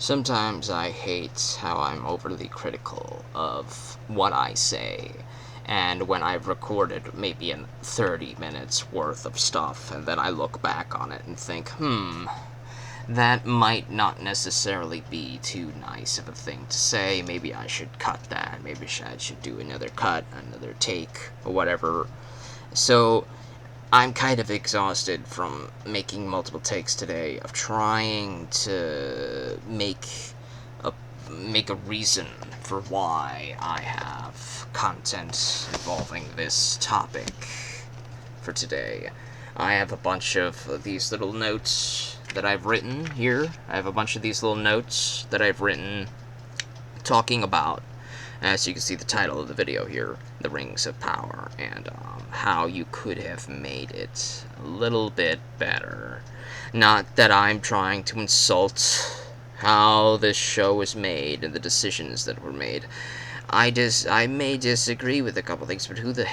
Sometimes I hate how I'm overly critical of what I say, and when I've recorded maybe 30 minutes worth of stuff, and then I look back on it and think, that might not necessarily be too nice of a thing to say. Maybe I should cut that. Maybe I should do another cut, another take, or whatever. So I'm kind of exhausted from making multiple takes today of trying to a make a reason for why I have content involving this topic for today. I have a bunch of these little notes that I've written here. I have a bunch of these little notes that I've written talking about, as you can see the title of the video here, the Rings of Power, and how you could have made it a little bit better. Not that I'm trying to insult how this show was made and the decisions that were made. I may disagree with a couple things, but who the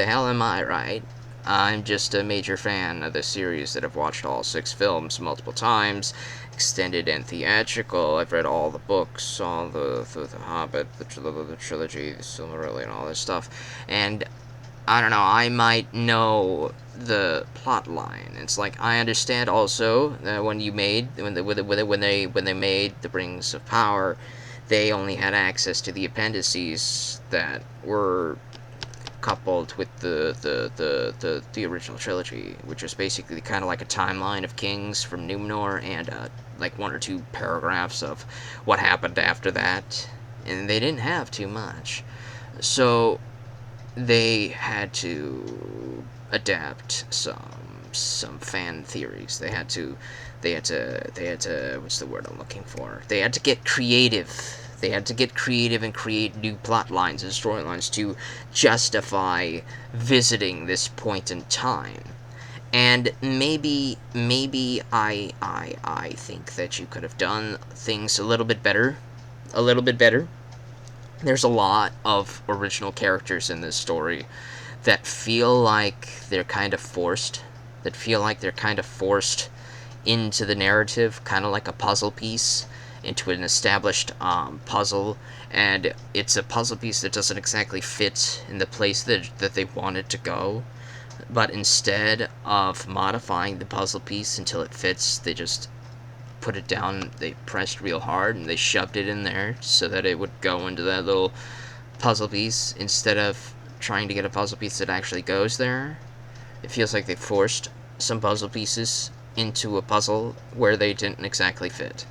hell am I, right? I'm just a major fan of the series that I've watched all 6 films multiple times, extended and theatrical. I've read all the books, all the Hobbit, the trilogy, the Silmarillion, all this stuff, and I don't know. I might know the plot line. It's like I understand also that when they made the Rings of Power, they only had access to the appendices that were coupled with the original trilogy, which was basically kind of like a timeline of kings from Numenor and like 1 or 2 paragraphs of what happened after that, and they didn't have too much, so they had to adapt some fan theories. They had to what's the word I'm looking for? They had to get creative. They had to get creative and create new plot lines and storylines to justify visiting this point in time. And maybe I think that you could have done things a little bit better. A little bit better. There's a lot of original characters in this story that feel like they're kind of forced. That feel like they're kind of forced into the narrative, kind of like a puzzle piece into an established puzzle, and it's a puzzle piece that doesn't exactly fit in the place that they want it to go, but instead of modifying the puzzle piece until it fits, they just put it down, they pressed real hard, and they shoved it in there so that it would go into that little puzzle piece instead of trying to get a puzzle piece that actually goes there. It feels like they forced some puzzle pieces into a puzzle where they didn't exactly fit.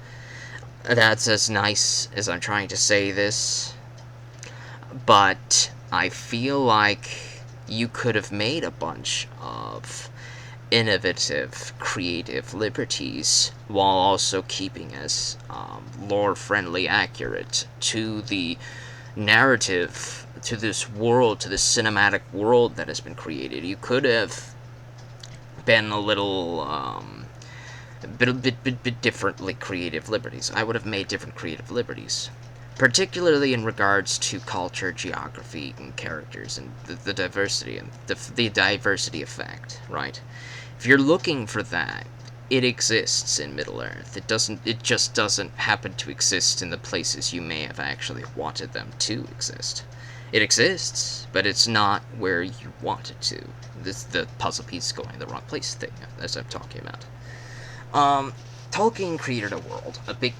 That's as nice as I'm trying to say this, but I feel like you could have made a bunch of innovative, creative liberties while also keeping as lore-friendly accurate to the narrative, to this world, to this cinematic world that has been created. You could have been a little bit differently creative liberties. I would have made different creative liberties, particularly in regards to culture, geography, and characters, and the diversity and the diversity effect. Right? If you're looking for that, it exists in Middle Earth. It just doesn't happen to exist in the places you may have actually wanted them to exist. It exists, but it's not where you want it to. This the puzzle piece going in the wrong place thing, as I'm talking about. Tolkien created a world, a big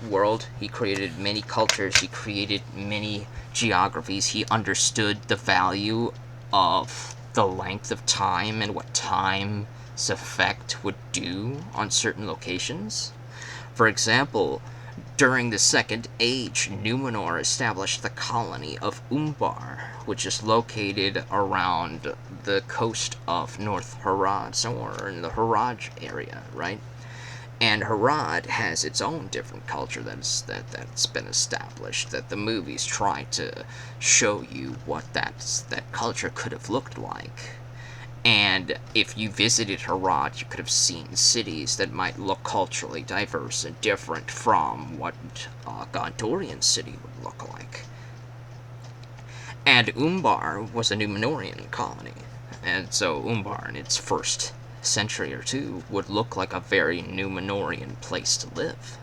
world. He created many cultures. He created many geographies. He understood the value of the length of time and what time's effect would do on certain locations. For example, during the Second Age, Numenor established the colony of Umbar, which is located around the coast of North Harad, somewhere in the Harad area, right? And Harad has its own different culture that's been established, that the movies try to show you what that culture could have looked like. And if you visited Harad, you could have seen cities that might look culturally diverse and different from what a Gondorian city would look like. And Umbar was a Numenorian colony, and so Umbar in its first century or two would look like a very Numenorian place to live.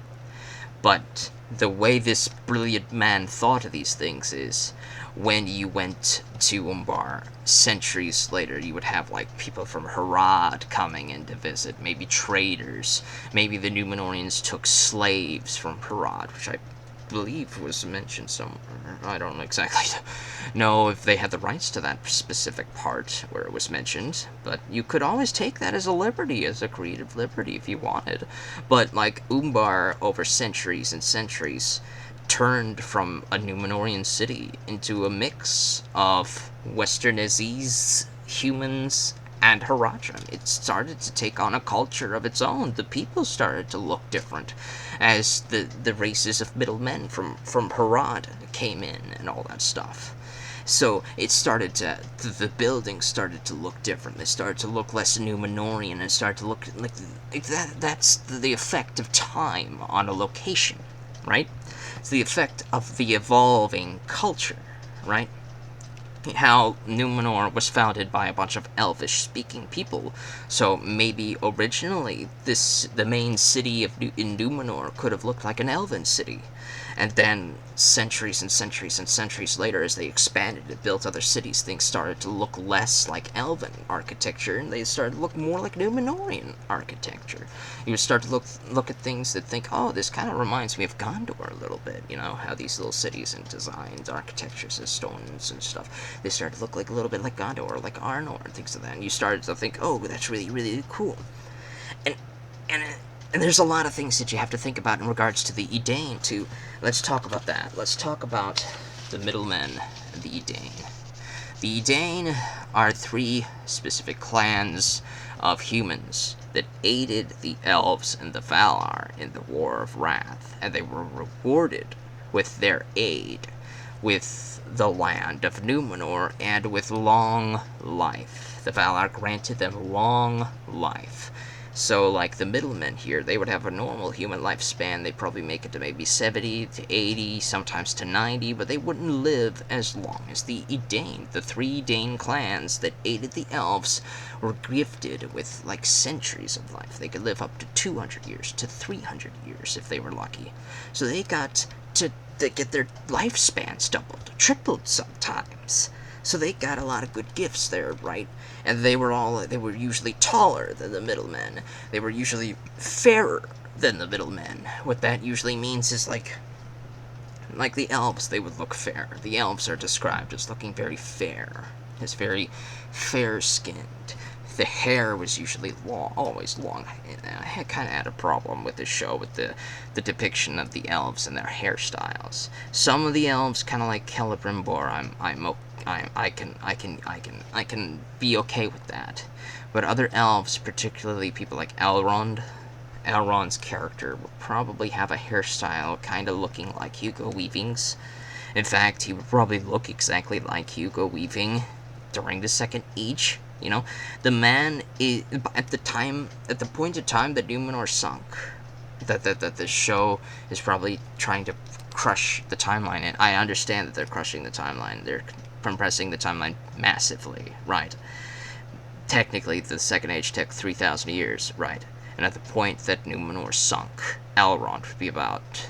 But the way this brilliant man thought of these things is, when you went to Umbar centuries later, you would have like people from Harad coming in to visit, maybe traders. Maybe the Numenorians took slaves from Harad, which I believe was mentioned somewhere. I don't exactly know if they had the rights to that specific part where it was mentioned, but you could always take that as a liberty, as a creative liberty if you wanted. But like Umbar, over centuries and centuries, turned from a Numenorian city into a mix of Westernese humans and Harajam. It started to take on a culture of its own. The people started to look different as the races of middlemen from Harad came in and all that stuff. So it started to, the buildings started to look different. They started to look less Numenorian and started to look like that. That's the effect of time on a location, right? It's the effect of the evolving culture, right? How Numenor was founded by a bunch of Elvish-speaking people, so maybe originally the main city in Numenor could have looked like an elven city, and then centuries and centuries and centuries later, as they expanded and built other cities, things started to look less like elven architecture, and they started to look more like Numenorian architecture. You would start to look at things that think, oh, this kind of reminds me of Gondor a little bit. You know how these little cities and designs, architectures, and stones and stuff, they started to look like a little bit like Gondor, or like Arnor, and things like that. And you started to think, oh, that's really, really cool. And and and there's a lot of things that you have to think about in regards to the Edain too. Let's talk about that. Let's talk about the middlemen and the Edain. The Edain are three specific clans of humans that aided the elves and the Valar in the War of Wrath, and they were rewarded with their aid, with the land of Numenor, and with long life. The Valar granted them long life. So, like the middlemen here, they would have a normal human lifespan. They'd probably make it to maybe 70 to 80, sometimes to 90, but they wouldn't live as long as the Edain. The three Edain clans that aided the elves were gifted with like centuries of life. They could live up to 200 years, to 300 years if they were lucky. So they got to get their lifespans doubled, tripled sometimes. So they got a lot of good gifts there, right? And they were usually taller than the middlemen. They were usually fairer than the middlemen. What that usually means is like the elves, they would look fair. The elves are described as looking very fair, as very fair-skinned. The hair was usually long, always long. I kind of had a problem with this show with the depiction of the elves and their hairstyles. Some of the elves, kind of like Celebrimbor, I can be okay with that. But other elves, particularly people like Elrond's character would probably have a hairstyle kind of looking like Hugo Weaving's. In fact, he would probably look exactly like Hugo Weaving during the Second Age. You know, the man is at the point of time that Numenor sunk, that the show is probably trying to crush the timeline. And I understand that they're crushing the timeline. They're compressing the timeline massively, right? Technically, the Second Age took 3,000 years, right? And at the point that Numenor sunk, Elrond would be about,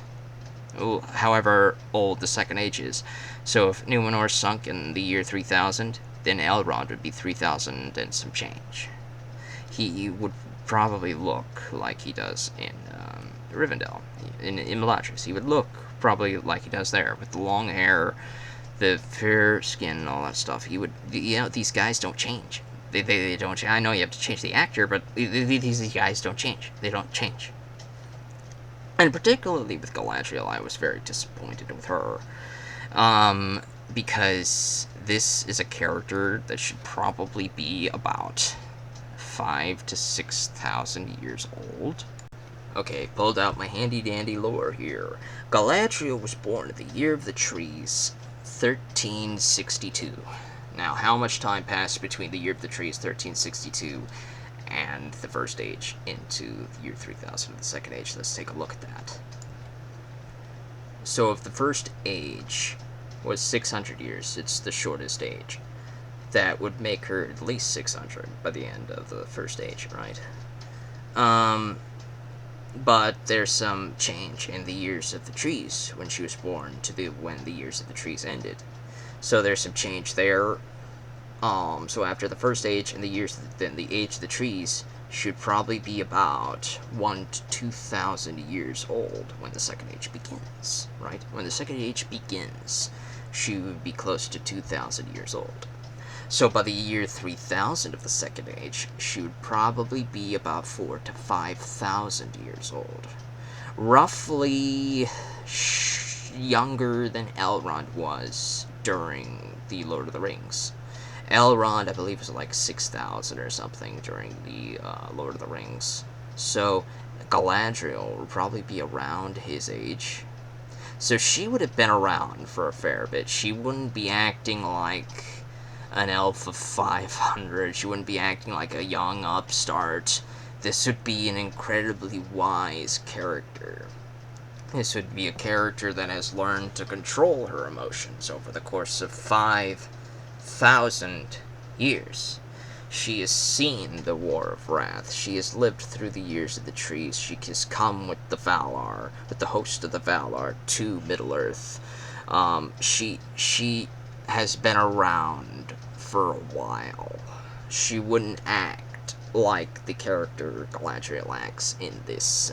however old the Second Age is. So if Numenor sunk in the year 3000, then Elrond would be 3,000 and some change. He would probably look like he does in Rivendell, in Imladris. He would look probably like he does there, with the long hair, the fair skin, and all that stuff. He would, these guys don't change. They don't. I know you have to change the actor, but these guys don't change. They don't change. And particularly with Galadriel, I was very disappointed with her, because this is a character that should probably be about 5,000 to 6,000 years old. Okay, pulled out my handy-dandy lore here. Galadriel was born in the year of the trees, 1362. Now, how much time passed between the year of the trees, 1362, and the First Age into the year 3000 of the Second Age? Let's take a look at that. So if the First Age was 600 years, it's the shortest age. That would make her at least 600 by the end of the First Age, right? But there's some change in the years of the trees when she was born to when the years of the trees ended. So there's some change there. So after the first age and then the age of the trees should probably be about 1 to 2,000 years old when the second age begins, right? When the second age begins, she would be close to 2,000 years old. So by the year 3,000 of the second age, she would probably be about 4 to 5,000 years old. Roughly younger than Elrond was during the Lord of the Rings. Elrond, I believe, was like 6,000 or something during the Lord of the Rings. So Galadriel would probably be around his age. So she would have been around for a fair bit. She wouldn't be acting like an elf of 500. She wouldn't be acting like a young upstart. This would be an incredibly wise character. This would be a character that has learned to control her emotions over the course of 5,000 years. She has seen the War of Wrath. She has lived through the years of the trees. She has come with the Valar, with the host of the Valar, to Middle-earth. She has been around for a while. She wouldn't act like the character Galadriel acts in this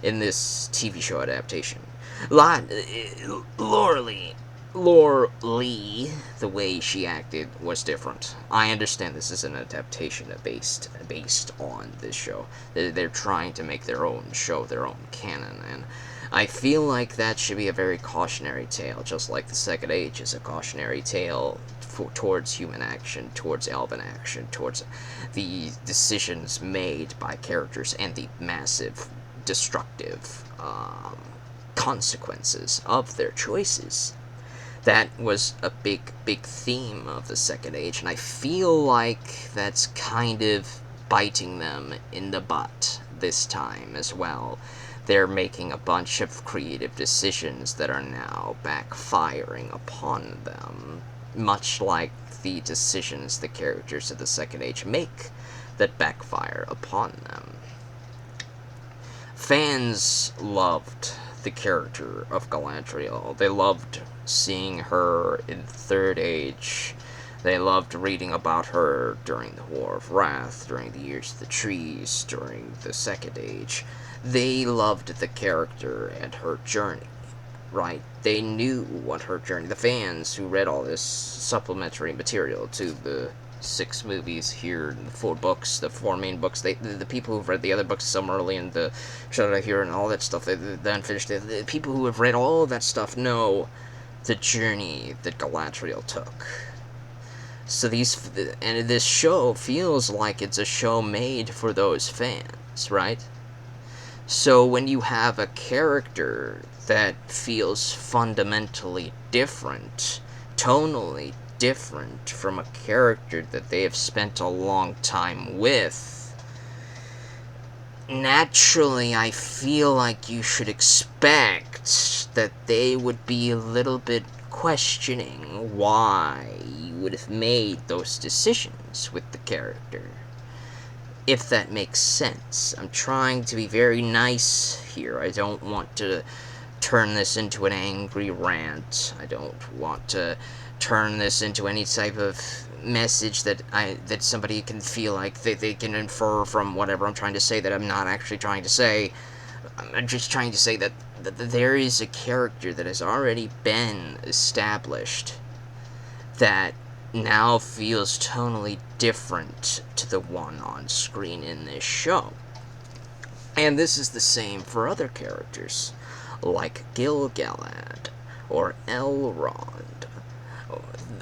TV show adaptation. Lore Lee, the way she acted was different. I understand this is an adaptation based on this show. They're trying to make their own show, their own canon, and I feel like that should be a very cautionary tale, just like the Second Age is a cautionary tale towards human action, towards elven action, towards the decisions made by characters and the massive destructive consequences of their choices. That was a big theme of the Second Age, and I feel like that's kind of biting them in the butt this time as well. They're making a bunch of creative decisions that are now backfiring upon them, much like the decisions the characters of the Second Age make that backfire upon them. Fans loved the character of Galadriel. They loved seeing her in the Third Age. They loved reading about her during the War of Wrath, during the Years of the Trees, during the Second Age. They loved the character and her journey, right? They knew what her journey... The fans who read all this supplementary material to the 6 movies here, the 4 books, the 4 main books, the people who've read the other books some early in the Shadow here and all that stuff, the unfinished, the people who have read all of that stuff know the journey that Galadriel took. So this show feels like it's a show made for those fans, right? So when you have a character that feels fundamentally different, tonally different from a character that they have spent a long time with, naturally I feel like you should expect that they would be a little bit questioning why you would have made those decisions with the character. If that makes sense. I'm trying to be very nice here. I don't want to turn this into an angry rant. I don't want to turn this into any type of message that somebody can feel like they can infer from whatever I'm trying to say that I'm not actually trying to say. I'm just trying to say that there is a character that has already been established that now feels tonally different to the one on screen in this show. And this is the same for other characters, like Gil-galad, or Elrond,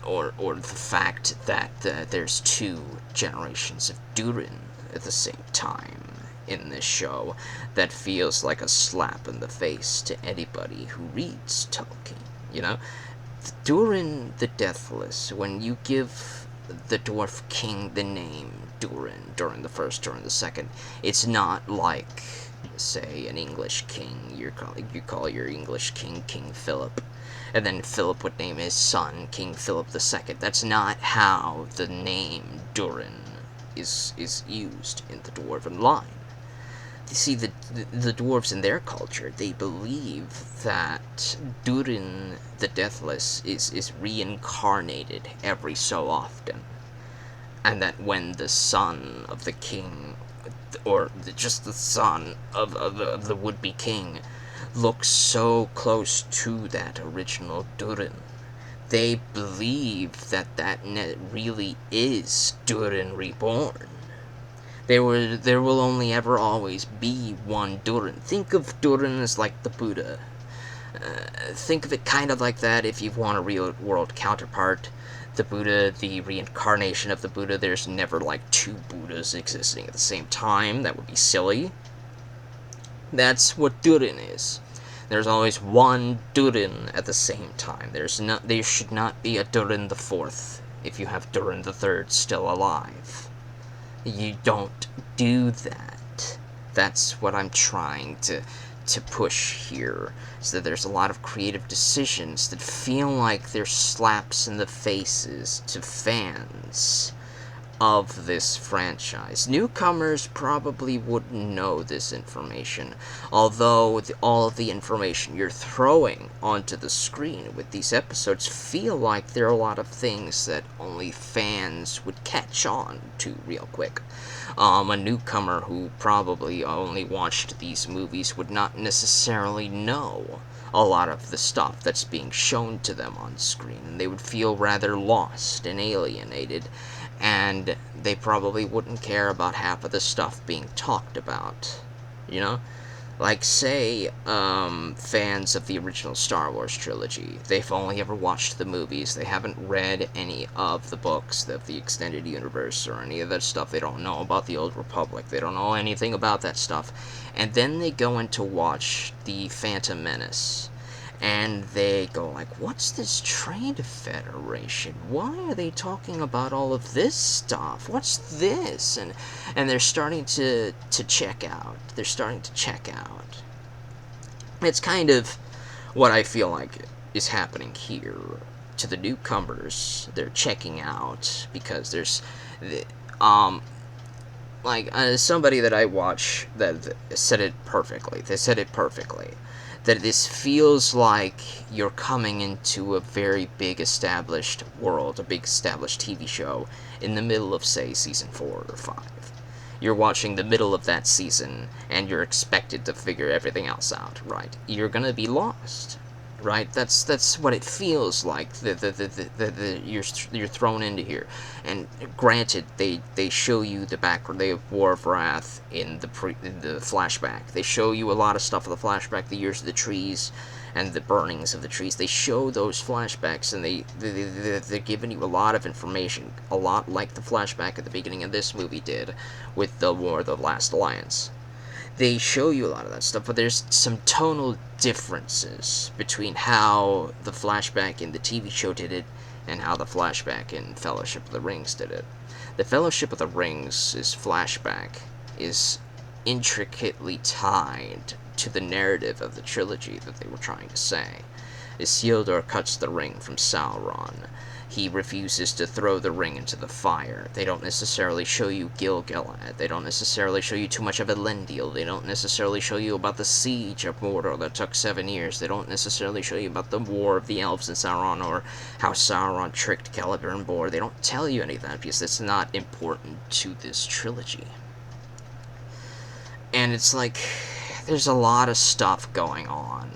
or the fact that there's 2 generations of Durin at the same time in this show that feels like a slap in the face to anybody who reads Tolkien, you know? Durin the Deathless, when you give the Dwarf King the name Durin during the first, during the second, it's not like, say, an English king. You call your English king King Philip, and then Philip would name his son King Philip II. That's not how the name Durin is used in the Dwarven line. see, the dwarves in their culture, they believe that Durin the Deathless is reincarnated every so often, and that when the son of the king, or just the son of the would-be king, looks so close to that original Durin, they believe that really is Durin reborn. There will only ever always be one Durin. Think of Durin as like the Buddha. Think of it kind of like that if you want a real world counterpart. The Buddha, the reincarnation of the Buddha, there's never like two Buddhas existing at the same time. That would be silly. That's what Durin is. There's always one Durin at the same time. There should not be a Durin the Fourth if you have Durin the Third still alive. You don't do that. That's what I'm trying to push here. So that there's a lot of creative decisions that feel like they're slaps in the faces to fans of this franchise. Newcomers probably wouldn't know this information, although all of the information you're throwing onto the screen with these episodes feel like there are a lot of things that only fans would catch on to real quick. A newcomer who probably only watched these movies would not necessarily know a lot of the stuff that's being shown to them on screen, and they would feel rather lost and alienated, and they probably wouldn't care about half of the stuff being talked about, you know? Like, say, fans of the original Star Wars trilogy, they've only ever watched the movies, they haven't read any of the books of the extended universe or any of that stuff, they don't know about the Old Republic, they don't know anything about that stuff, and then they go in to watch the Phantom Menace, and they go like, what's this Trade Federation? Why are they talking about all of this stuff? What's this? And they're starting to check out. They're starting to check out. It's kind of what I feel like is happening here to the newcomers. They're checking out because there's somebody that I watch that said it perfectly. They said it perfectly. That this feels like you're coming into a very big established world, a big established TV show, in the middle of, say, season 4 or 5. You're watching the middle of that season, and you're expected to figure everything else out, right? You're gonna be lost, right? That's what it feels like. You're thrown into here, and granted, they show you the background. They have War of Wrath in the flashback. They show you a lot of stuff in the flashback. The years of the trees, and the burnings of the trees. They show those flashbacks, and they're giving you a lot of information, a lot like the flashback at the beginning of this movie did with the War of the Last Alliance. They show you a lot of that stuff, but there's some tonal differences between how the flashback in the TV show did it and how the flashback in Fellowship of the Rings did it. The Fellowship of the Rings' flashback is intricately tied to the narrative of the trilogy that they were trying to say. Isildur cuts the ring from Sauron. He refuses to throw the ring into the fire. They don't necessarily show you Gil-galad. They don't necessarily show you too much of Elendil. They don't necessarily show you about the siege of Mordor that took 7 years. They don't necessarily show you about the war of the elves and Sauron, or how Sauron tricked Celebrimbor. They don't tell you any of that because it's not important to this trilogy. And it's like, there's a lot of stuff going on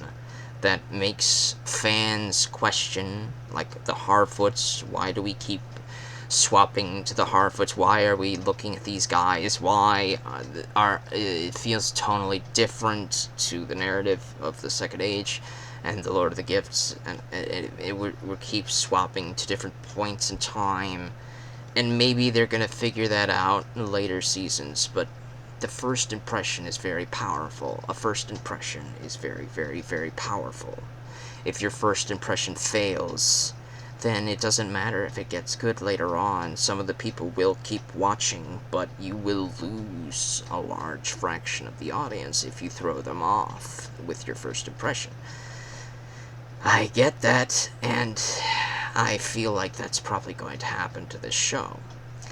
that makes fans question, like the Harfoots. Why do we keep swapping to the Harfoots? Why are we looking at these guys? Why it feels tonally different to the narrative of the Second Age and the Lord of the Gifts, and we keep swapping to different points in time, and maybe they're gonna figure that out in later seasons, but the first impression is very powerful. A first impression is very, very, very powerful. If your first impression fails, then it doesn't matter if it gets good later on. Some of the people will keep watching, but you will lose a large fraction of the audience if you throw them off with your first impression. I get that, and I feel like that's probably going to happen to this show.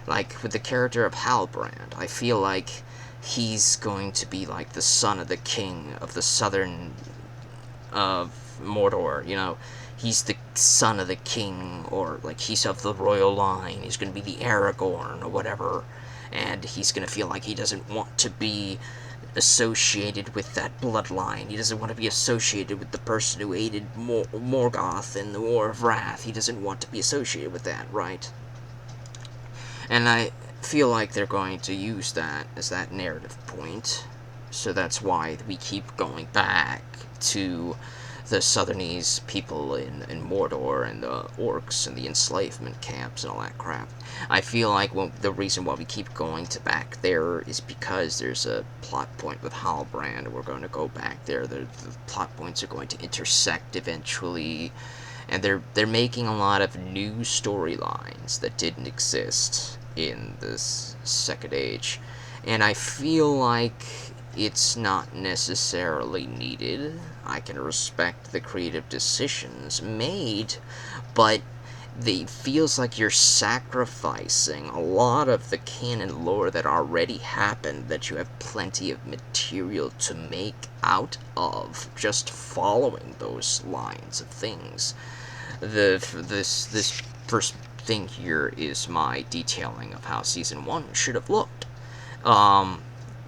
Like, with the character of Halbrand, I feel like he's going to be like the son of the king of the southern of Mordor, you know. He's the son of the king, or like he's of the royal line. He's going to be the Aragorn or whatever, and he's going to feel like he doesn't want to be associated with that bloodline. He doesn't want to be associated with the person who aided Morgoth in the War of Wrath. He doesn't want to be associated with that, right? And I feel like they're going to use that as that narrative point. So that's why we keep going back to the Southernese people in Mordor and the orcs and the enslavement camps and all that crap. I feel like the reason why we keep going to back there is because there's a plot point with Halbrand. We're going to go back there. The plot points are going to intersect eventually, and they're making a lot of new storylines that didn't exist in this Second Age, and I feel like it's not necessarily needed. I can respect the creative decisions made, but it feels like you're sacrificing a lot of the canon lore that already happened, that you have plenty of material to make out of, just following those lines of things. This first thing here is my detailing of how Season 1 should have looked.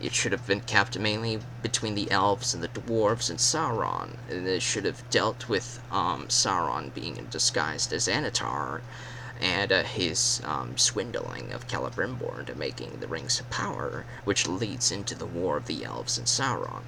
It should have been kept mainly between the elves and the dwarves and Sauron. And it should have dealt with Sauron being disguised as Anatar, and his swindling of Celebrimbor into making the Rings of Power, which leads into the War of the Elves and Sauron.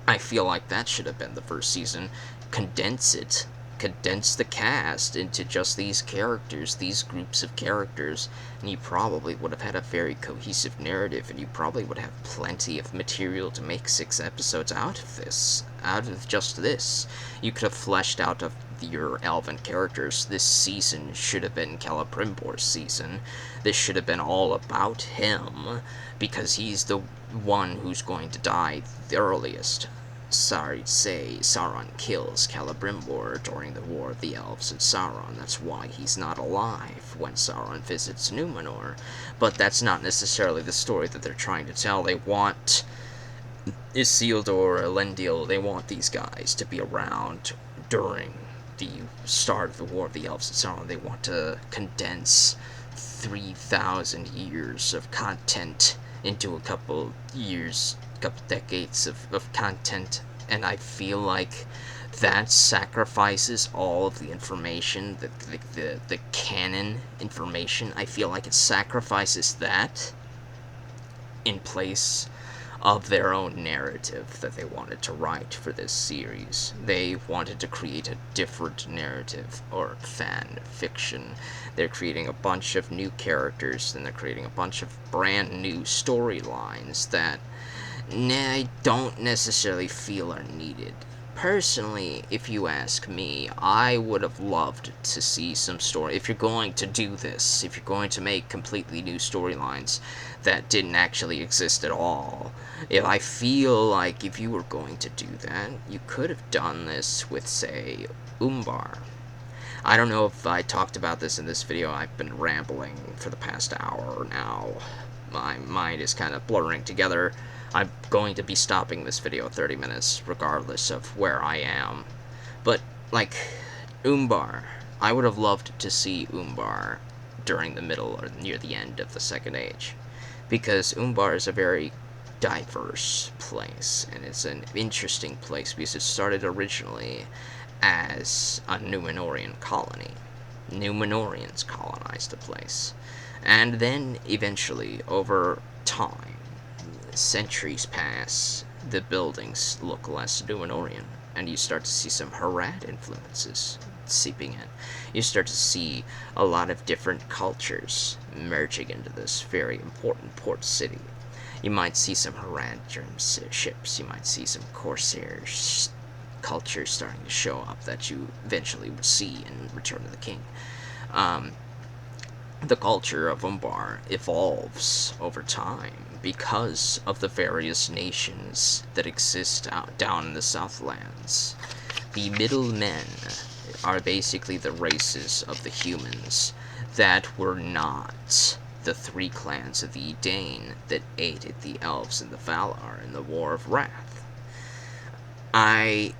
I feel like that should have been the first season. Condense the cast into just these characters, these groups of characters, and you probably would have had a very cohesive narrative, and you probably would have plenty of material to make 6 episodes out of this, out of just this. You could have fleshed out of your elven characters. This season should have been Celebrimbor's season. This should have been all about him, because he's the one who's going to die the earliest. Sorry to say, Sauron kills Celebrimbor during the War of the Elves and Sauron. That's why he's not alive when Sauron visits Numenor. But that's not necessarily the story that they're trying to tell. They want Isildur, Elendil, they want these guys to be around during the start of the War of the Elves and Sauron. They want to condense 3,000 years of content into a couple decades of content, and I feel like that sacrifices all of the information, the canon information. I feel like it sacrifices that in place of their own narrative that they wanted to write for this series. They wanted to create a different narrative, or fan fiction. They're creating a bunch of new characters, and they're creating a bunch of brand new storylines that I don't necessarily feel are needed. Personally, if you ask me, I would have loved to see some story. If you're going to do this, if you're going to make completely new storylines that didn't actually exist at all, I feel like if you were going to do that, you could have done this with, say, Umbar. I don't know if I talked about this in this video. I've been rambling for the past hour now. My mind is kind of blurring together. I'm going to be stopping this video at 30 minutes, regardless of where I am. But, like, Umbar. I would have loved to see Umbar during the middle or near the end of the Second Age. Because Umbar is a very diverse place, and it's an interesting place because it started originally as a Numenorian colony. Numenorians colonized the place. And then, eventually, over time, centuries pass, the buildings look less Numenorian, and you start to see some Harad influences seeping in. You start to see a lot of different cultures merging into this very important port city. You might see some Haradrim ships, you might see some Corsair cultures starting to show up that you eventually would see in Return of the King. The culture of Umbar evolves over time because of the various nations that exist down in the Southlands. The middlemen are basically the races of the humans that were not the three clans of the Dane that aided the elves and the Valar in the War of Wrath. I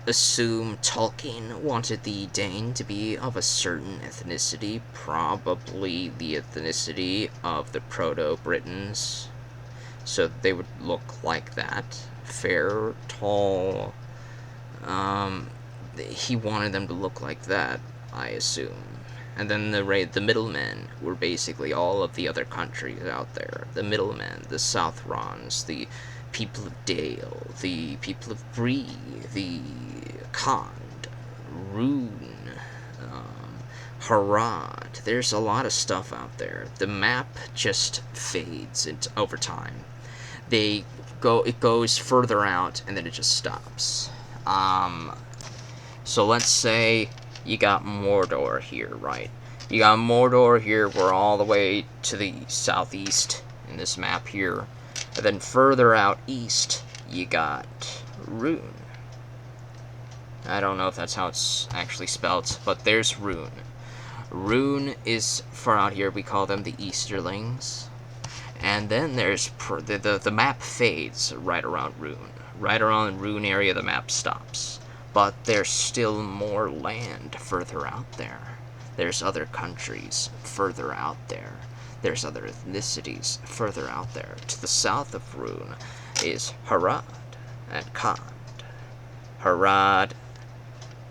assume Tolkien wanted the Dane to be of a certain ethnicity, probably the ethnicity of the Proto-Britons, so they would look like that. Fair, tall. He wanted them to look like that, I assume. And then the middlemen were basically all of the other countries out there. The middlemen, the Southrons, the people of Dale, the people of Bree, the Khand, Rune, Harad. There's a lot of stuff out there. The map just fades over time. It goes further out and then it just stops. So let's say you got Mordor here, right? You got Mordor here, we're all the way to the southeast in this map here. And then further out east, you got Rune. I don't know if that's how it's actually spelled, but there's Rune. Rune is far out here, we call them the Easterlings. And then there's the map fades right around Rune. Right around the Rune area, the map stops. But there's still more land further out there. There's other countries further out there. There's other ethnicities further out there. To the south of Rune is Harad and Khand. Harad,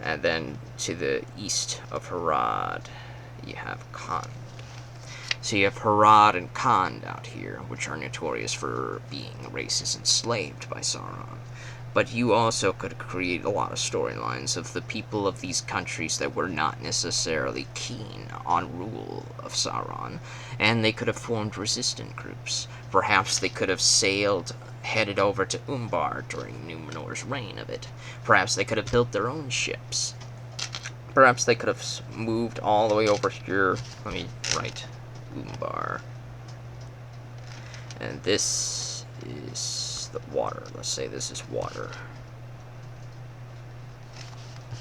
and then to the east of Harad, you have Khand. So you have Harad and Khand out here, which are notorious for being races enslaved by Sauron. But you also could create a lot of storylines of the people of these countries that were not necessarily keen on rule of Sauron, and they could have formed resistant groups. Perhaps they could have headed over to Umbar during Numenor's reign of it. Perhaps they could have built their own ships. Perhaps they could have moved all the way over here. Let me write Umbar. And this is the water. Let's say this is water.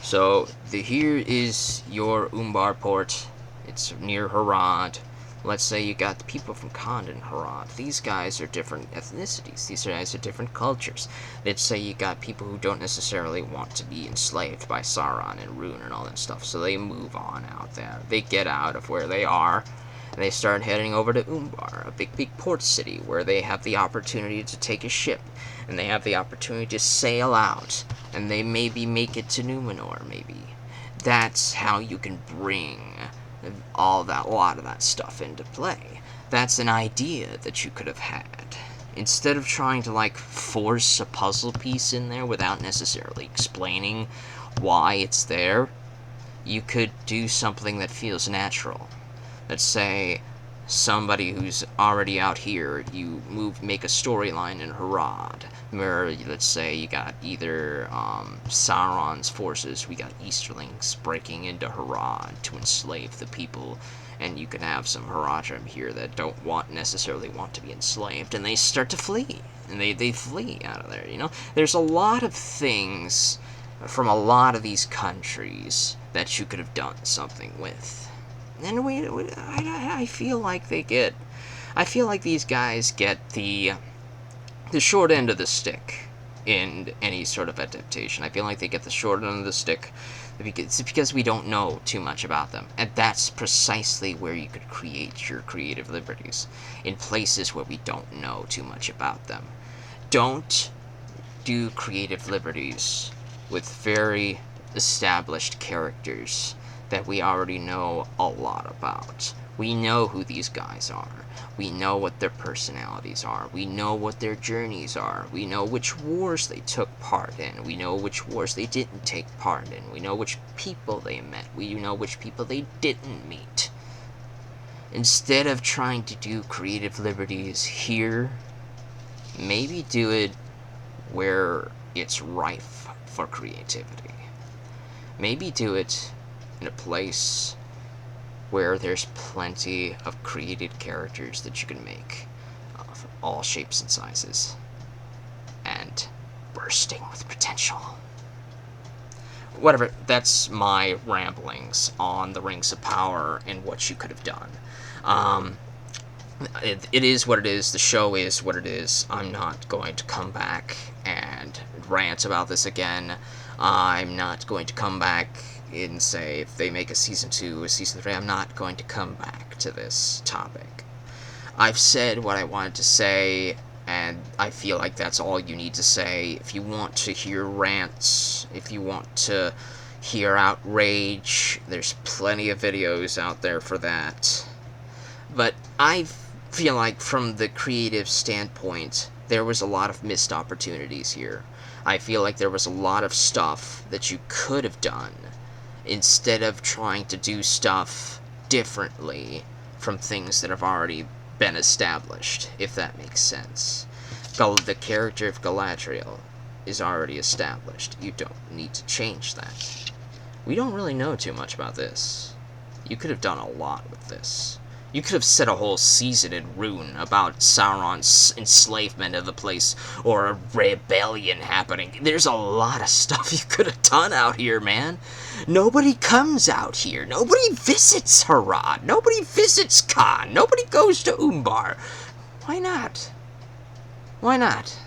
So here is your Umbar port. It's near Harad. Let's say you got the people from Khand and Harad. These guys are different ethnicities. These guys are different cultures. Let's say you got people who don't necessarily want to be enslaved by Sauron and Rune and all that stuff. So they move on out there. They get out of where they are. And they start heading over to Umbar, a big port city where they have the opportunity to take a ship, and they have the opportunity to sail out, and they maybe make it to Numenor, maybe. That's how you can bring a lot of that stuff into play. That's an idea that you could have had. Instead of trying to, force a puzzle piece in there without necessarily explaining why it's there, you could do something that feels natural. Let's say somebody who's already out here, you make a storyline in Harad, where let's say you got either Sauron's forces, we got Easterlings breaking into Harad to enslave the people, and you can have some Haradrim here that don't necessarily want to be enslaved, and they start to flee, and they flee out of there, There's a lot of things from a lot of these countries that you could have done something with. And I feel like these guys get the short end of the stick in any sort of adaptation. I feel like they get the short end of the stick because we don't know too much about them. And that's precisely where you could create your creative liberties, in places where we don't know too much about them. Don't do creative liberties with very established characters that we already know a lot about. We know who these guys are. We know what their personalities are. We know what their journeys are. We know which wars they took part in. We know which wars they didn't take part in. We know which people they met. We know which people they didn't meet. Instead of trying to do creative liberties here, maybe do it where it's rife for creativity. Maybe do it in a place where there's plenty of created characters that you can make of all shapes and sizes and bursting with potential. Whatever, that's my ramblings on the Rings of Power and what you could have done. it is what it is. The show is what it is. I'm not going to come back and rant about this again. I'm not going to come back and say if they make a season 2 or season 3. I'm not going to come back to this topic. I've said what I wanted to say, and I feel like that's all you need to say. If you want to hear rants, if you want to hear outrage, there's plenty of videos out there for that. But I feel like from the creative standpoint, there was a lot of missed opportunities here. I feel like there was a lot of stuff that you could have done instead of trying to do stuff differently from things that have already been established, if that makes sense. The character of Galadriel is already established. You don't need to change that. We don't really know too much about this. You could have done a lot with this. You could have set a whole season in Rune about Sauron's enslavement of the place, or a rebellion happening. There's a lot of stuff you could have done out here, man. Nobody comes out here. Nobody visits Harad. Nobody visits Khan. Nobody goes to Umbar. Why not? Why not?